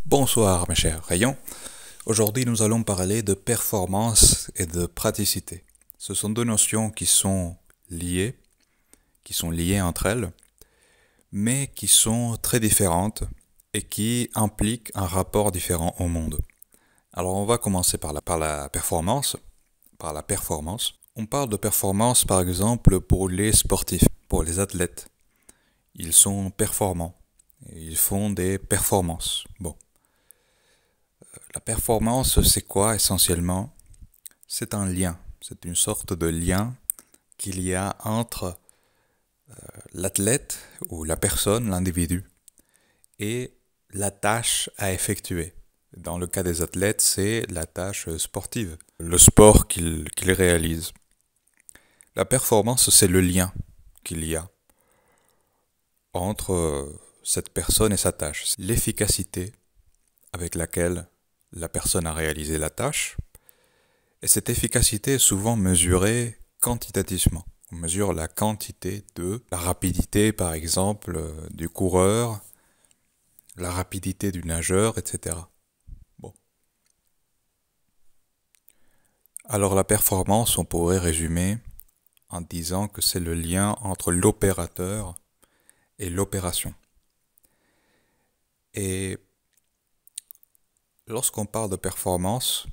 Bonsoir mes chers rayons. Aujourd'hui nous allons parler de performance et de praticité. Ce sont deux notions qui sont liées entre elles, mais qui sont très différentes et qui impliquent un rapport différent au monde. Alors on va commencer par la performance. On parle de performance par exemple pour les sportifs, pour les athlètes. Ils sont performants, ils font des performances. Bon. La performance, c'est quoi essentiellement? C'est un lien, c'est une sorte de lien qu'il y a entre l'athlète ou la personne, l'individu, et la tâche à effectuer. Dans le cas des athlètes, c'est la tâche sportive, le sport qu'ils réalisent. La performance, c'est le lien qu'il y a entre cette personne et sa tâche. L'efficacité avec laquelle la personne a réalisé la tâche, et cette efficacité est souvent mesurée quantitativement. On mesure la quantité la rapidité par exemple du coureur, la rapidité du nageur, etc. Bon. Alors la performance, on pourrait résumer en disant que c'est le lien entre l'opérateur et l'opération. Et lorsqu'on parle de performance,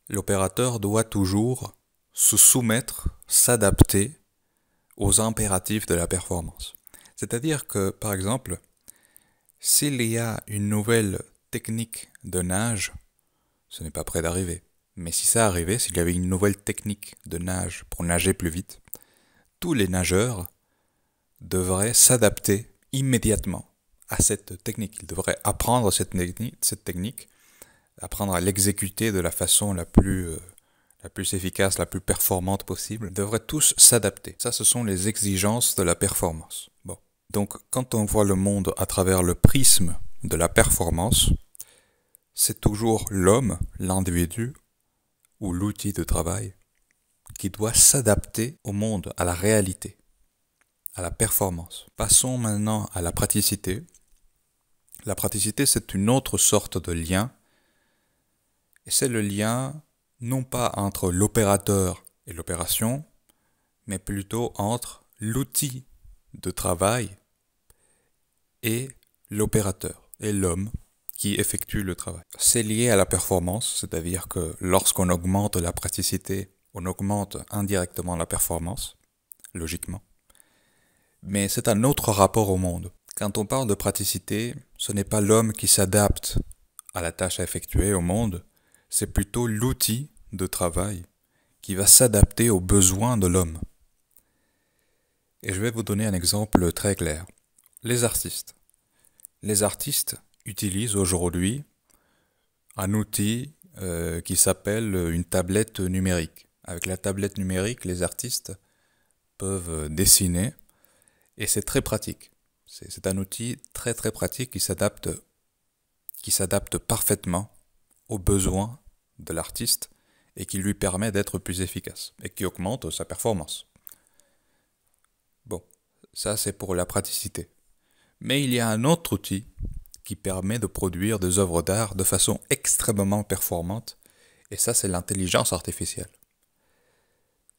l'opérateur doit toujours se soumettre, s'adapter aux impératifs de la performance. C'est-à-dire que, par exemple, s'il y a une nouvelle technique de nage, ce n'est pas près d'arriver. Mais si ça arrivait, s'il y avait une nouvelle technique de nage pour nager plus vite, tous les nageurs devraient s'adapter immédiatement à cette technique. Ils devraient apprendre cette technique, apprendre à l'exécuter de la façon la plus efficace, la plus performante possible. Ils devraient tous s'adapter. Ça, ce sont les exigences de la performance. Bon. Donc, quand on voit le monde à travers le prisme de la performance, c'est toujours l'homme, l'individu ou l'outil de travail qui doit s'adapter au monde, à la réalité, à la performance. Passons maintenant à la praticité. La praticité, c'est une autre sorte de lien. Et c'est le lien non pas entre l'opérateur et l'opération, mais plutôt entre l'outil de travail et l'opérateur, et l'homme qui effectue le travail. C'est lié à la performance, c'est-à-dire que lorsqu'on augmente la praticité, on augmente indirectement la performance, logiquement. Mais c'est un autre rapport au monde. Quand on parle de praticité, ce n'est pas l'homme qui s'adapte à la tâche à effectuer au monde, c'est plutôt l'outil de travail qui va s'adapter aux besoins de l'homme. Et je vais vous donner un exemple très clair. Les artistes. Les artistes utilisent aujourd'hui un outil qui s'appelle une tablette numérique. Avec la tablette numérique, les artistes peuvent dessiner et c'est très pratique. C'est un outil très très pratique qui s'adapte parfaitement aux besoins de l'artiste et qui lui permet d'être plus efficace et qui augmente sa performance. Bon, ça c'est pour la praticité. Mais il y a un autre outil qui permet de produire des œuvres d'art de façon extrêmement performante et ça c'est l'intelligence artificielle.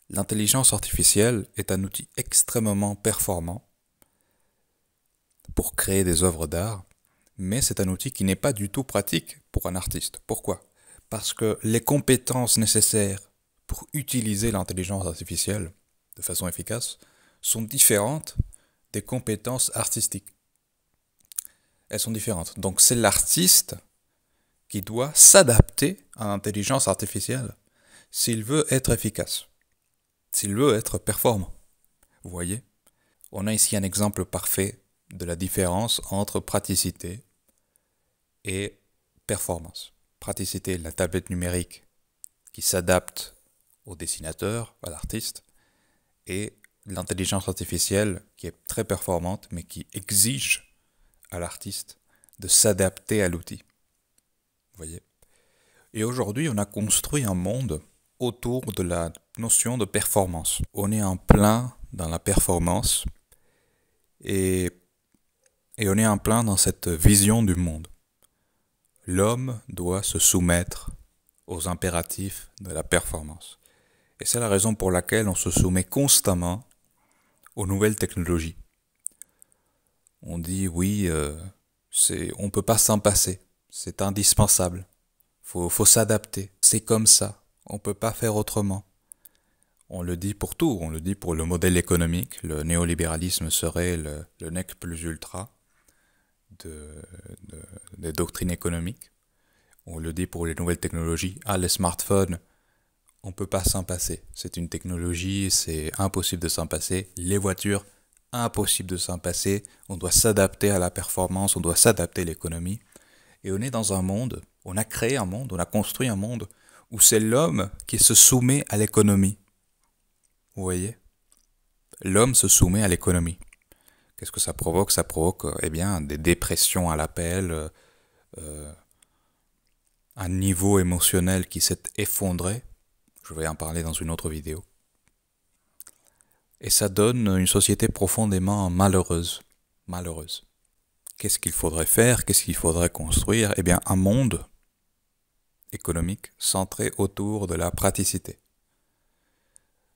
L'intelligence artificielle est un outil extrêmement performant pour créer des œuvres d'art, mais c'est un outil qui n'est pas du tout pratique pour un artiste. Pourquoi ? Parce que les compétences nécessaires pour utiliser l'intelligence artificielle de façon efficace sont différentes des compétences artistiques. Elles sont différentes. Donc c'est l'artiste qui doit s'adapter à l'intelligence artificielle s'il veut être efficace, s'il veut être performant. Vous voyez ? On a ici un exemple parfait de la différence entre praticité et performance. Praticité, la tablette numérique qui s'adapte au dessinateur, à l'artiste, et l'intelligence artificielle qui est très performante mais qui exige à l'artiste de s'adapter à l'outil. Vous voyez? Et aujourd'hui, on a construit un monde autour de la notion de performance. On est en plein dans la performance et on est en plein dans cette vision du monde. L'homme doit se soumettre aux impératifs de la performance. Et c'est la raison pour laquelle on se soumet constamment aux nouvelles technologies. On dit oui, on ne peut pas s'en passer, c'est indispensable, faut s'adapter, c'est comme ça, on ne peut pas faire autrement. On le dit pour tout, on le dit pour le modèle économique, le néolibéralisme serait le nec plus ultra des doctrines économiques. On le dit pour les nouvelles technologies, les smartphones, on ne peut pas s'en passer, c'est une technologie, c'est impossible de s'en passer, les voitures, impossible de s'en passer, on doit s'adapter à la performance, on doit s'adapter à l'économie. Et on est dans un monde, on a créé un monde, on a construit un monde où c'est l'homme qui se soumet à l'économie. Vous voyez? L'homme se soumet à l'économie. Qu'est-ce que ça provoque? Ça provoque des dépressions à l'appel, un niveau émotionnel qui s'est effondré. Je vais en parler dans une autre vidéo. Et ça donne une société profondément malheureuse. Malheureuse. Qu'est-ce qu'il faudrait faire? Qu'est-ce qu'il faudrait construire? Un monde économique centré autour de la praticité.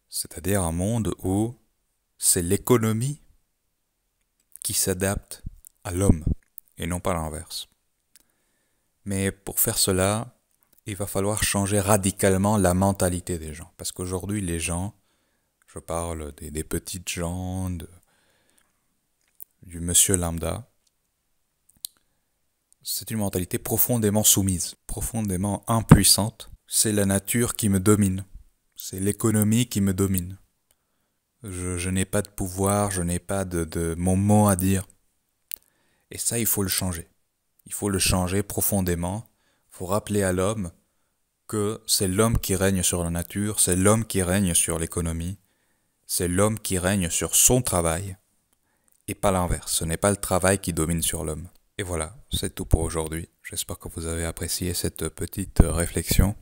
C'est-à-dire un monde où c'est l'économie qui s'adapte à l'homme et non pas l'inverse. Mais pour faire cela, il va falloir changer radicalement la mentalité des gens. Parce qu'aujourd'hui, les gens, je parle des petites gens, du monsieur lambda, c'est une mentalité profondément soumise, profondément impuissante. C'est la nature qui me domine, c'est l'économie qui me domine. Je n'ai pas de pouvoir, je n'ai pas de mon mot à dire. Et ça, il faut le changer. Il faut le changer profondément. Il faut rappeler à l'homme que c'est l'homme qui règne sur la nature, c'est l'homme qui règne sur l'économie, c'est l'homme qui règne sur son travail, et pas l'inverse. Ce n'est pas le travail qui domine sur l'homme. Et voilà, c'est tout pour aujourd'hui. J'espère que vous avez apprécié cette petite réflexion.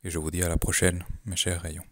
Et je vous dis à la prochaine, mes chers rayons.